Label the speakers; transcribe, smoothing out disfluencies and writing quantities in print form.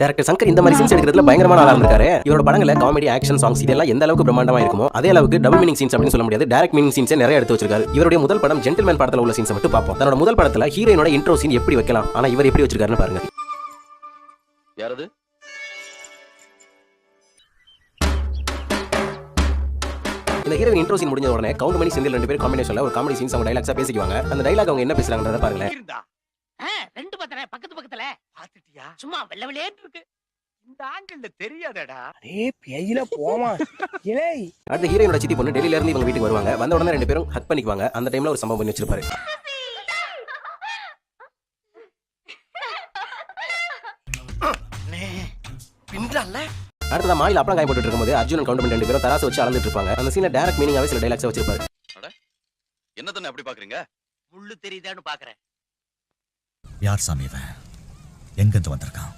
Speaker 1: Director Shankar இந்த மாதிரி scenes எடுக்கிறதுல பயங்கரமான ஆளா இருக்காரு. இவரோட படங்கள்ல காமெடி, ஆக்ஷன், சாங்ஸ் இதெல்லாம் எந்த அளவுக்கு பிரம்மாண்டமா இருக்குமோ அதே அளவுக்கு டபுள் மீனிங் சீன்ஸ் அப்படின்னு சொல்ல முடியாது, டைரக்ட் மீனிங் சீன்ஸ் நிறைய எடுத்து வச்சிருக்காரு. இவருடைய முதல் படம் ஜென்டில்மேன் படத்துல உள்ள சீன்ஸ் மட்டும் பார்ப்போம். தன்னோட முதல் படத்துல ஹீரோயினோட இன்ட்ரோ சீன் எப்படி வைக்கலாம், ஆனா இவர் எப்படி வச்சிருக்காருன்னு பாருங்க.
Speaker 2: யாரது?
Speaker 1: இந்த ஹீரோயின் இன்ட்ரோ சீன் முடிஞ்ச உடனே கவுண்ட் பண்ணி செந்தில் ரெண்டு பேரும் காம்பினேஷன்ல ஒரு காமெடி சீன்ஸ் அவங்க டைலாக்ஸா பேசிக்குவாங்க. அந்த டைலாக் அவங்க என்ன பேசுறாங்கன்றத பாருங்க.
Speaker 3: ரெண்டு பத்தன பக்கத்து பக்கத்துல
Speaker 2: பாத்துட்டியா?
Speaker 3: சும்மா வெள்ள வெள்ளேன்னு இருக்கு.
Speaker 2: இந்த ஆங்கிள் தெரியாதடா.
Speaker 4: அடே பேயில போமா. ஏய்
Speaker 1: அடுத்த ஹீரோயினோட சித்தி பொண்ணு டெல்லியில இருந்து இவங்க வீட்டுக்கு வருவாங்க. வந்த உடனே ரெண்டு பேரும் ஹக் பண்ணிக்குவாங்க. அந்த டைம்ல ஒரு சம்பவம் பண்ணி வச்சிருப்பாரு. அடுத்ததா மாயில அப்பளம் காய போட்டுட்டு இருக்கும்போது அர்ஜுனன் கவுண்ட் பண்ணி ரெண்டு பேரும் தராசு வச்சு அளந்துட்டு இருப்பாங்க. அந்த சீன்ல டைரக்ட் மீனிங்காவே சில டைலாக்ஸ் வச்சிருப்பாரு.
Speaker 2: என்னதன்னு அப்படி பாக்குறீங்க?
Speaker 3: முள்ளு தெரியுதான்னு பாக்குறேன்.
Speaker 5: யார் சாமி இவன்? எங்க இருந்து வந்திருக்கான்?